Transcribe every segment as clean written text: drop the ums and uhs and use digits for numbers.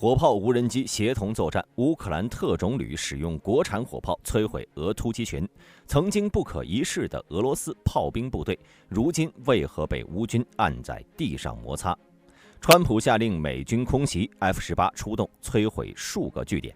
火炮无人机协同作战，乌克兰特种旅使用国产火炮摧毁俄突击群。曾经不可一世的俄罗斯炮兵部队，如今为何被乌军按在地上摩擦？川普下令美军空袭 F-18出动，摧毁数个据点。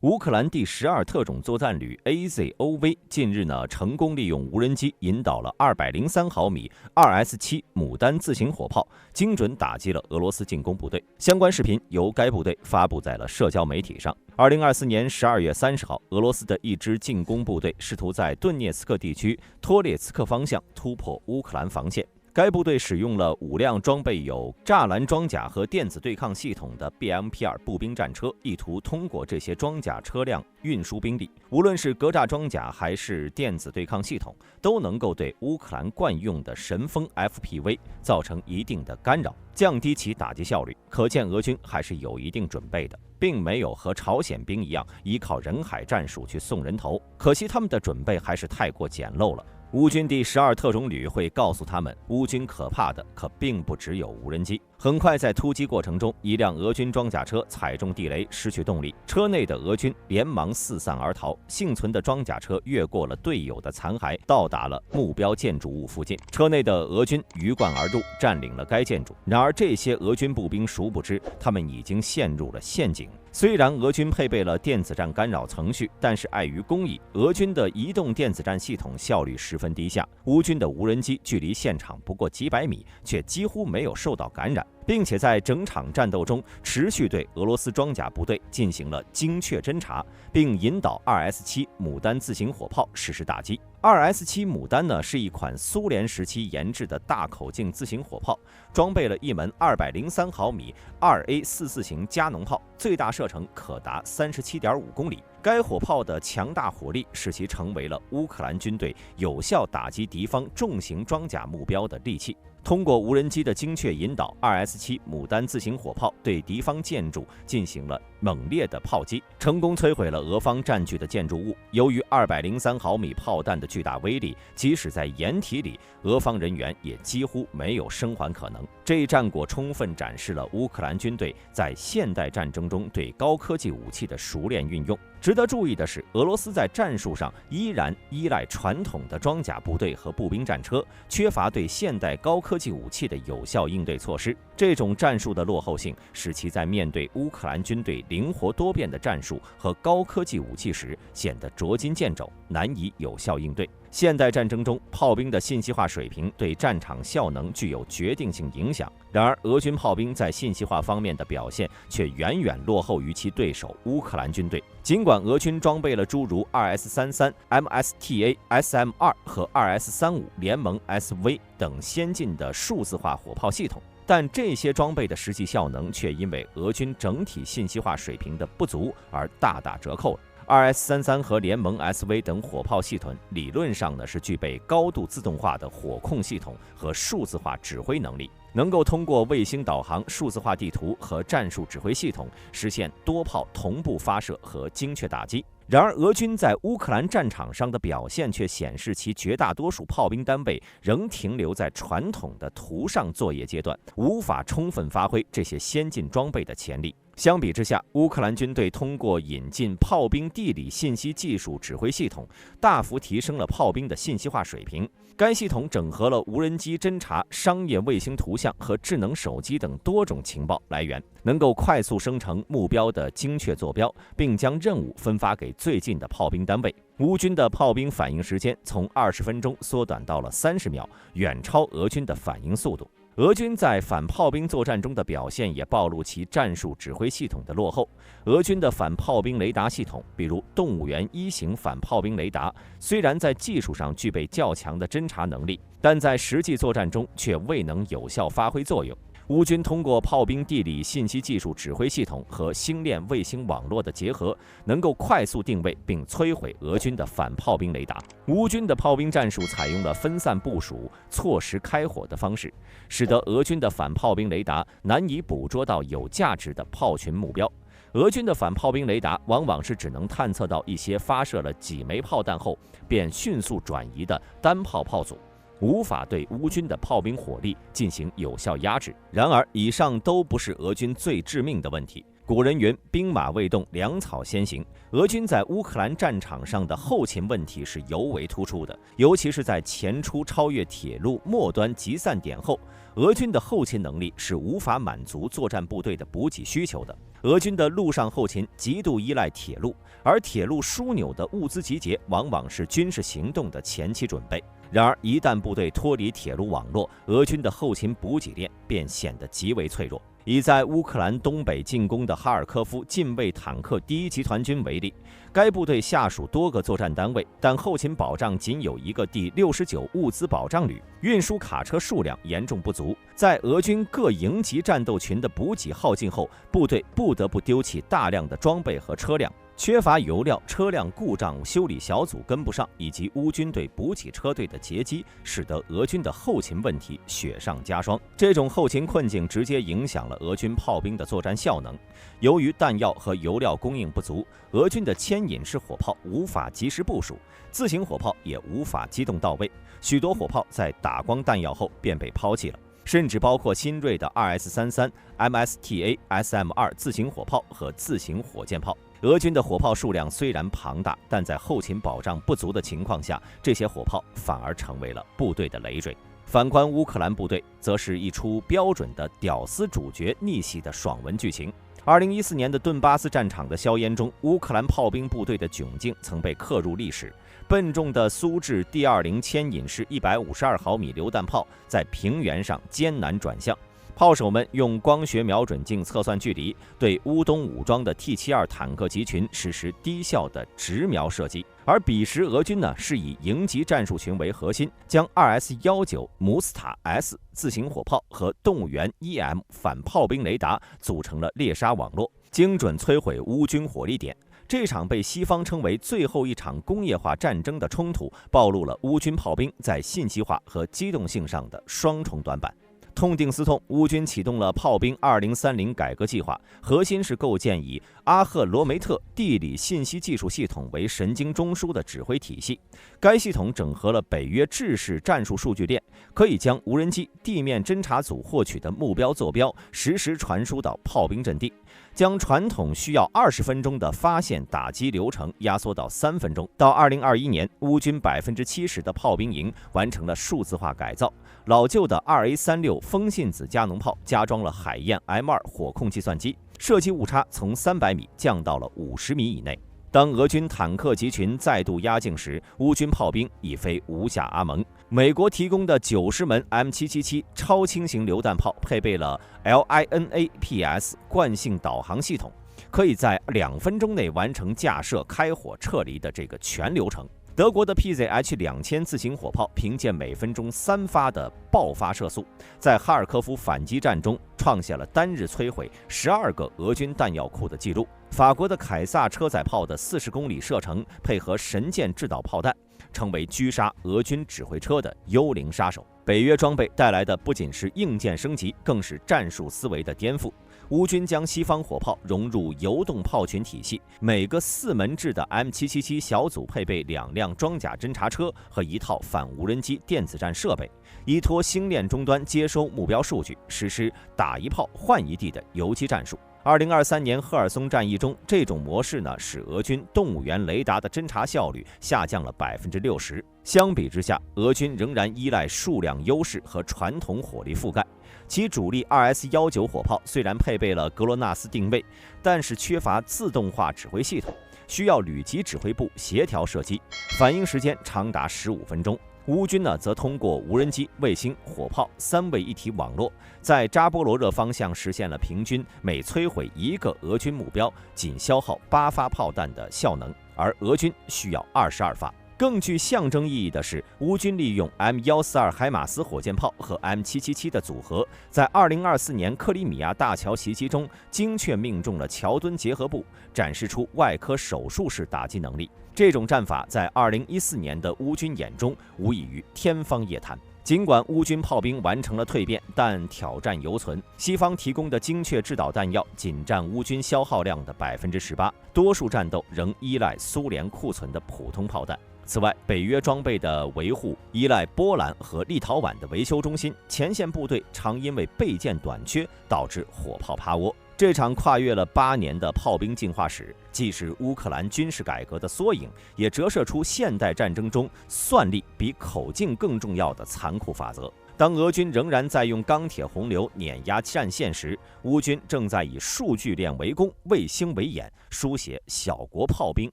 乌克兰第12特种作战旅 AZOV 近日成功利用无人机引导了203毫米 2S7牡丹自行火炮，精准打击了俄罗斯进攻部队。相关视频由该部队发布在了社交媒体上。2024年12月30号，俄罗斯的一支进攻部队试图在顿涅茨克地区托列茨克方向突破乌克兰防线。该部队使用了5辆装备有栅栏装甲和电子对抗系统的 BMP-2步兵战车，意图通过这些装甲车辆运输兵力。无论是格栅装甲还是电子对抗系统，都能够对乌克兰惯用的神风 FPV 造成一定的干扰，降低其打击效率。可见俄军还是有一定准备的，并没有和朝鲜兵一样依靠人海战术去送人头。可惜他们的准备还是太过简陋了。乌军第12特种旅会告诉他们，乌军可怕的可并不只有无人机。很快，在突击过程中，一辆俄军装甲车踩中地雷，失去动力，车内的俄军连忙四散而逃。幸存的装甲车越过了队友的残骸，到达了目标建筑物附近。车内的俄军鱼贯而入，占领了该建筑。然而，这些俄军步兵殊不知，他们已经陷入了陷阱。虽然俄军配备了电子战干扰程序，但是碍于工艺，俄军的移动电子战系统效率十分低下。乌军的无人机距离现场不过几百米，却几乎没有受到感染，并且在整场战斗中持续对俄罗斯装甲部队进行了精确侦察，并引导 2S7牡丹自行火炮实施打击。2S7牡丹是一款苏联时期研制的大口径自行火炮，装备了一门203毫米 2A44型加农炮，最大射程可达37.5公里。该火炮的强大火力使其成为了乌克兰军队有效打击敌方重型装甲目标的利器。通过无人机的精确引导 ，2S7牡丹自行火炮对敌方建筑进行了猛烈的炮击，成功摧毁了俄方占据的建筑物。由于203毫米炮弹的巨大威力，即使在掩体里，俄方人员也几乎没有生还可能。这一战果充分展示了乌克兰军队在现代战争中对高科技武器的熟练运用。值得注意的是，俄罗斯在战术上依然依赖传统的装甲部队和步兵战车，缺乏对现代高科技武器的有效应对措施。这种战术的落后性，使其在面对乌克兰军队灵活多变的战术和高科技武器时，显得捉襟见肘，难以有效应对。现代战争中，炮兵的信息化水平对战场效能具有决定性影响。然而，俄军炮兵在信息化方面的表现却远远落后于其对手乌克兰军队。尽管俄军装备了诸如 2S33、MSTA、SM2 和 2S35 联盟 SV 等先进的数字化火炮系统，但这些装备的实际效能却因为俄军整体信息化水平的不足而大打折扣了。2S33和联盟 SV 等火炮系统理论上是具备高度自动化的火控系统和数字化指挥能力，能够通过卫星导航、数字化地图和战术指挥系统实现多炮同步发射和精确打击。然而，俄军在乌克兰战场上的表现却显示其绝大多数炮兵单位仍停留在传统的图上作业阶段，无法充分发挥这些先进装备的潜力。相比之下，乌克兰军队通过引进炮兵地理信息技术指挥系统，大幅提升了炮兵的信息化水平。该系统整合了无人机侦察、商业卫星图像和智能手机等多种情报来源，能够快速生成目标的精确坐标，并将任务分发给最近的炮兵单位。乌军的炮兵反应时间从20分钟缩短到了30秒，远超俄军的反应速度。俄军在反炮兵作战中的表现也暴露其战术指挥系统的落后。俄军的反炮兵雷达系统，比如动物园1型反炮兵雷达，虽然在技术上具备较强的侦察能力，但在实际作战中却未能有效发挥作用。乌军通过炮兵地理信息技术指挥系统和星链卫星网络的结合，能够快速定位并摧毁俄军的反炮兵雷达。乌军的炮兵战术采用了分散部署、错时开火的方式，使得俄军的反炮兵雷达难以捕捉到有价值的炮群目标。俄军的反炮兵雷达往往是只能探测到一些发射了几枚炮弹后便迅速转移的单炮炮组。无法对乌军的炮兵火力进行有效压制。然而，以上都不是俄军最致命的问题。古人云：“兵马未动，粮草先行。”俄军在乌克兰战场上的后勤问题是尤为突出的，尤其是在前出超越铁路末端集散点后，俄军的后勤能力是无法满足作战部队的补给需求的。俄军的陆上后勤极度依赖铁路，而铁路枢纽的物资集结往往是军事行动的前期准备。然而，一旦部队脱离铁路网络，俄军的后勤补给链便显得极为脆弱。以在乌克兰东北进攻的哈尔科夫近卫坦克第1集团军为例，该部队下属多个作战单位，但后勤保障仅有一个第69物资保障旅，运输卡车数量严重不足。在俄军各营级战斗群的补给耗尽后，部队不得不丢弃大量的装备和车辆。缺乏油料、车辆故障修理小组跟不上，以及乌军对补给车队的截击，使得俄军的后勤问题雪上加霜。这种后勤困境直接影响了俄军炮兵的作战效能。由于弹药和油料供应不足，俄军的牵引式火炮无法及时部署，自行火炮也无法机动到位，许多火炮在打光弹药后便被抛弃了。甚至包括新锐的 2S33、MSTA、SM2 自行火炮和自行火箭炮。俄军的火炮数量虽然庞大，但在后勤保障不足的情况下，这些火炮反而成为了部队的累赘。反观乌克兰部队，则是一出标准的屌丝主角逆袭的爽文剧情。2014年的顿巴斯战场的硝烟中，乌克兰炮兵部队的窘境曾被刻入历史。笨重的苏制 D20牵引式152毫米榴弹炮在平原上艰难转向，炮手们用光学瞄准镜测算距离，对乌东武装的 T72坦克集群实施低效的直瞄射击。而彼时俄军呢，是以营级战术群为核心，将 2S19 姆斯塔 S 自行火炮和动物园 EM 反炮兵雷达组成了猎杀网络，精准摧毁乌军火力点。这场被西方称为最后一场工业化战争的冲突，暴露了乌军炮兵在信息化和机动性上的双重短板。痛定思痛，乌军启动了炮兵2030改革计划，核心是构建以阿赫罗梅特地理信息技术系统为神经中枢的指挥体系。该系统整合了北约制式战术数据链，可以将无人机、地面侦察组获取的目标坐标实时传输到炮兵阵地，将传统需要20分钟的发现打击流程压缩到3分钟。到2021年，乌军70%的炮兵营完成了数字化改造，老旧的 2A36 风信子加农炮加装了海燕 M2 火控计算机，射击误差从300米降到了50米以内。当俄军坦克集群再度压境时，乌军炮兵已非无下阿蒙。美国提供的90门 M777 超轻型榴弹炮配备了 LINAPS 惯性导航系统，可以在2分钟内完成架设、开火、撤离的这个全流程。德国的 PZH2000 自行火炮凭借每分钟3发的爆发射速，在哈尔科夫反击战中创下了单日摧毁12个俄军弹药库的记录。法国的凯撒车载炮的40公里射程，配合神箭制导炮弹，成为狙杀俄军指挥车的幽灵杀手。北约装备带来的不仅是硬件升级，更是战术思维的颠覆。乌军将西方火炮融入游动炮群体系，每个4门制的 M777 小组配备2辆装甲侦察车和1套反无人机电子战设备，依托星链终端接收目标数据，实施打一炮换一地的游击战术。2023年赫尔松战役中，这种模式呢，使俄军动物园雷达的侦察效率下降了60%。相比之下，俄军仍然依赖数量优势和传统火力覆盖。其主力 2S19 火炮虽然配备了格罗纳斯定位，但是缺乏自动化指挥系统，需要旅级指挥部协调射击，反应时间长达15分钟。乌军呢，则通过无人机、卫星、火炮3位一体网络，在扎波罗热方向实现了平均每摧毁1个俄军目标仅消耗8发炮弹的效能，而俄军需要22发。更具象征意义的是，乌军利用 M142海马斯火箭炮和 M777的组合，在2024年克里米亚大桥袭击中精确命中了桥墩结合部，展示出外科手术式打击能力。这种战法在2014年的乌军眼中无异于天方夜谭。尽管乌军炮兵完成了蜕变，但挑战犹存。西方提供的精确制导弹药仅占乌军消耗量的18%，多数战斗仍依赖苏联库存的普通炮弹。此外，北约装备的维护依赖波兰和立陶宛的维修中心，前线部队常因为备件短缺导致火炮趴窝。这场跨越了8年的炮兵进化史，既是乌克兰军事改革的缩影，也折射出现代战争中算力比口径更重要的残酷法则。当俄军仍然在用钢铁洪流碾压战线时，乌军正在以数据链为攻、卫星为眼，书写小国炮兵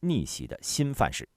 逆袭的新范式。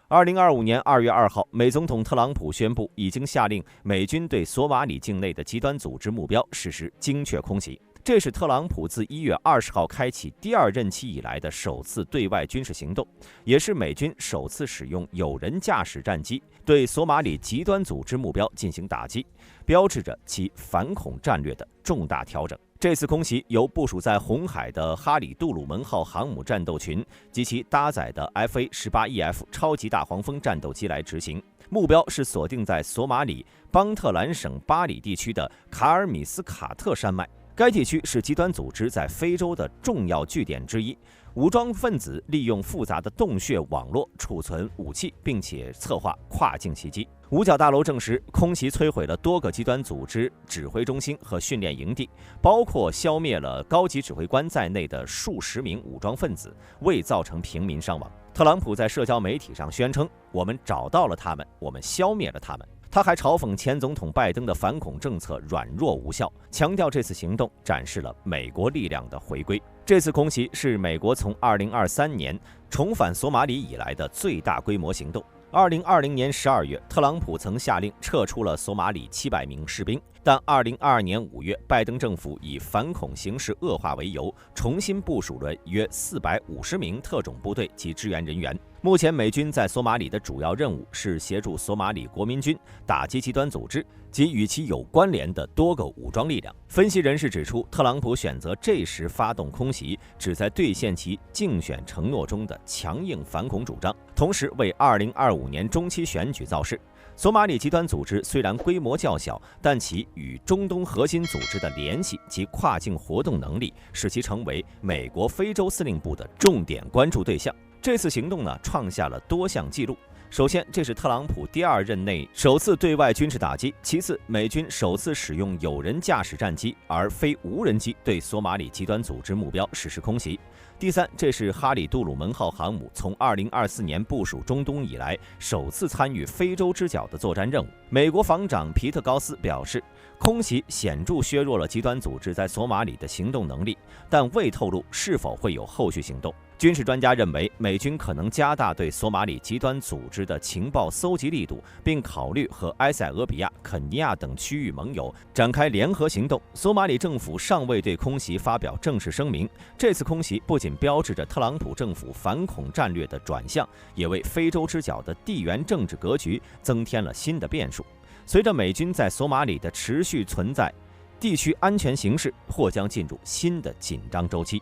2025年2月2号，美总统特朗普宣布，已经下令美军对索马里境内的极端组织目标实施精确空袭。这是特朗普自1月20号开启第2任期以来的首次对外军事行动，也是美军首次使用有人驾驶战机对索马里极端组织目标进行打击，标志着其反恐战略的重大调整。这次空袭由部署在红海的哈里杜鲁门号航母战斗群及其搭载的 FA-18EF 超级大黄蜂战斗机来执行，目标是锁定在索马里邦特兰省巴里地区的卡尔米斯卡特山脉。该地区是极端组织在非洲的重要据点之一，武装分子利用复杂的洞穴网络储存武器，并且策划跨境袭击。五角大楼证实，空袭摧毁了多个极端组织指挥中心和训练营地，包括消灭了高级指挥官在内的数十名武装分子，未造成平民伤亡。特朗普在社交媒体上宣称：“我们找到了他们，我们消灭了他们。”他还嘲讽前总统拜登的反恐政策软弱无效，强调这次行动展示了美国力量的回归。这次空袭是美国从2023年重返索马里以来的最大规模行动。2020年12月，特朗普曾下令撤出了索马里700名士兵，但2022年5月，拜登政府以反恐形势恶化为由，重新部署了约450名特种部队及支援人员。目前，美军在索马里的主要任务是协助索马里国民军打击极端组织及与其有关联的多个武装力量。分析人士指出，特朗普选择这时发动空袭，旨在兑现其竞选承诺中的强硬反恐主张，同时为2025年中期选举造势。索马里极端组织虽然规模较小，但其与中东核心组织的联系及跨境活动能力，使其成为美国非洲司令部的重点关注对象。这次行动创下了多项纪录。首先，这是特朗普第2任内首次对外军事打击；其次，美军首次使用有人驾驶战机而非无人机对索马里极端组织目标实施空袭；第三，这是哈里杜鲁门号航母从2024年部署中东以来首次参与非洲之角的作战任务。美国防长皮特高斯表示，空袭显著削弱了极端组织在索马里的行动能力，但未透露是否会有后续行动。军事专家认为，美军可能加大对索马里极端组织的情报搜集力度，并考虑和埃塞俄比亚、肯尼亚等区域盟友展开联合行动。索马里政府尚未对空袭发表正式声明。这次空袭不仅标志着特朗普政府反恐战略的转向，也为非洲之角的地缘政治格局增添了新的变数。随着美军在索马里的持续存在，地区安全形势或将进入新的紧张周期。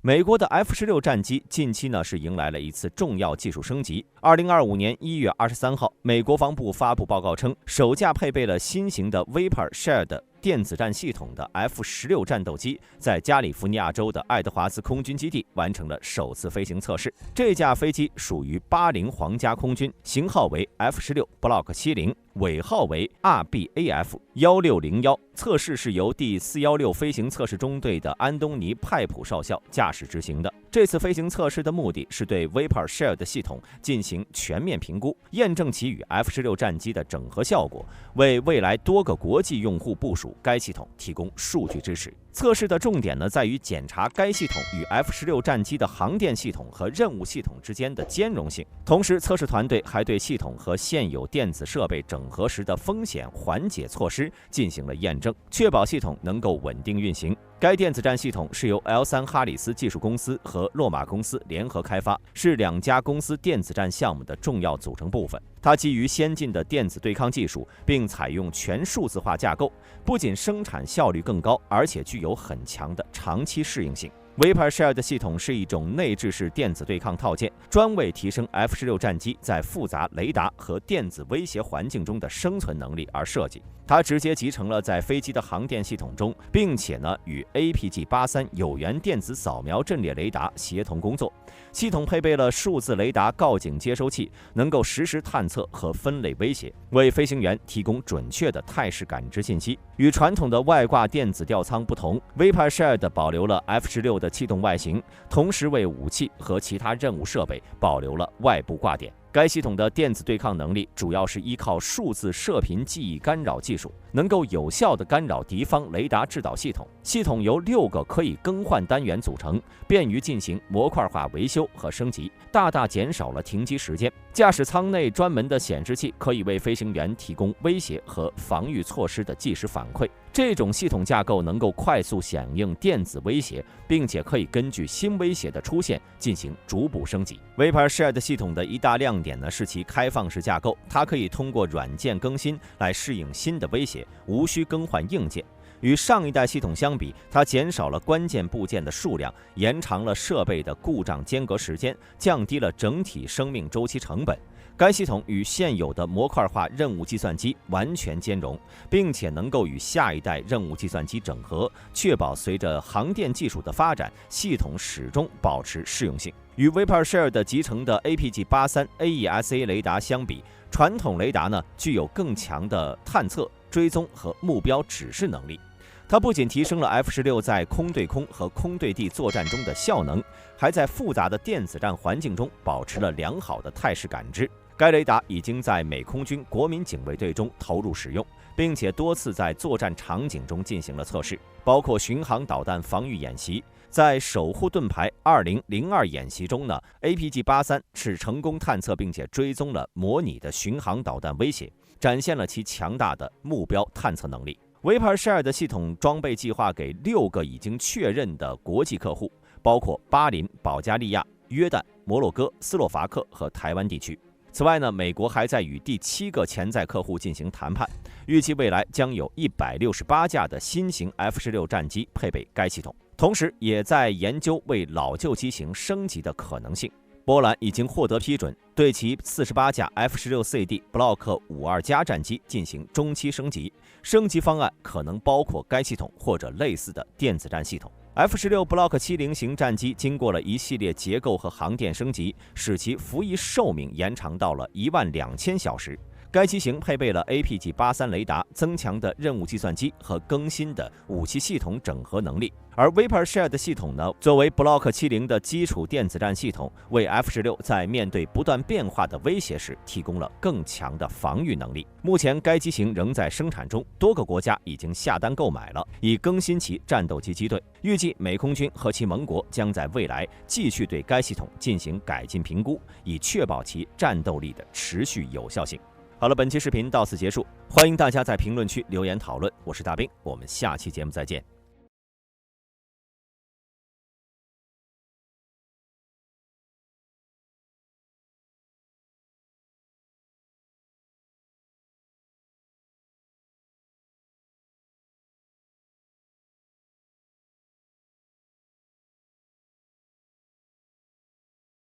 美国的 F-16战机近期是迎来了一次重要技术升级。2025年1月23号，美国防部发布报告称，首架配备了新型的 Viper Shared电子战系统的 F-16战斗机在加利福尼亚州的爱德华兹空军基地完成了首次飞行测试。这架飞机属于80皇家空军，型号为 F-16 Block 70，尾号为 RBAF-1601。测试是由第416飞行测试中队的安东尼·派普少校驾驶执行的。这次飞行测试的目的是对 Viper Shared 系统进行全面评估，验证其与 F-16战机的整合效果，为未来多个国际用户部署该系统提供数据支持。测试的重点在于检查该系统与 F-16战机的航电系统和任务系统之间的兼容性。同时，测试团队还对系统和现有电子设备整合时的风险缓解措施进行了验证，确保系统能够稳定运行。该电子战系统是由 L3 哈里斯技术公司和洛马公司联合开发，是2家公司电子战项目的重要组成部分。它基于先进的电子对抗技术，并采用全数字化架构，不仅生产效率更高，而且具有很强的长期适应性。Vapor Shield 系统是一种内置式电子对抗套件，专为提升 F-16战机在复杂雷达和电子威胁环境中的生存能力而设计。它直接集成了在飞机的航电系统中，并且与 APG-83有源电子扫描阵列雷达协同工作。系统配备了数字雷达告警接收器，能够实时探测和分类威胁，为飞行员提供准确的态势感知信息。与传统的外挂电子吊舱不同， Vapor Shield 保留了 F-16的气动外形，同时为武器和其他任务设备保留了外部挂点。该系统的电子对抗能力主要是依靠数字射频记忆干扰技术，能够有效地干扰敌方雷达制导系统。系统由6个可以更换单元组成，便于进行模块化维修和升级，大大减少了停机时间。驾驶舱内专门的显示器可以为飞行员提供威胁和防御措施的即时反馈。这种系统架构能够快速响应电子威胁，并且可以根据新威胁的出现进行逐步升级。Vapor Shield 系统的一大亮点是其开放式架构，它可以通过软件更新来适应新的威胁，无需更换硬件。与上一代系统相比，它减少了关键部件的数量，延长了设备的故障间隔时间，降低了整体生命周期成本。该系统与现有的模块化任务计算机完全兼容，并且能够与下一代任务计算机整合，确保随着航电技术的发展，系统始终保持适用性。与 Vapor Shield 集成的 APG-83 AESA 雷达相比，传统雷达具有更强的探测、追踪和目标指示能力。它不仅提升了 F-16在空对空和空对地作战中的效能，还在复杂的电子战环境中保持了良好的态势感知。该雷达已经在美空军国民警卫队中投入使用，并且多次在作战场景中进行了测试，包括巡航导弹防御演习。在守护盾牌2002演习中APG-83是成功探测并且追踪了模拟的巡航导弹威胁，展现了其强大的目标探测能力。Vapor Shield 系统装备计划给6个已经确认的国际客户，包括巴林、保加利亚、约旦、摩洛哥、斯洛伐克和台湾地区。此外美国还在与第7个潜在客户进行谈判，预计未来将有168架的新型 F-16战机配备该系统，同时也在研究为老旧机型升级的可能性。波兰已经获得批准，对其48架 F-16CD Block 52加战机进行中期升级，升级方案可能包括该系统或者类似的电子战系统。F-16 Block 70型战机经过了一系列结构和航电升级，使其服役寿命延长到了12000小时。该机型配备了 APG-83 雷达、增强的任务计算机和更新的武器系统整合能力。而 Vapor Shield 系统作为 Block 70的基础电子战系统，为 F-16在面对不断变化的威胁时提供了更强的防御能力。目前该机型仍在生产中，多个国家已经下单购买了，以更新其战斗机机队。预计美空军和其盟国将在未来继续对该系统进行改进评估，以确保其战斗力的持续有效性。好了，本期视频到此结束，欢迎大家在评论区留言讨论。我是大兵，我们下期节目再见。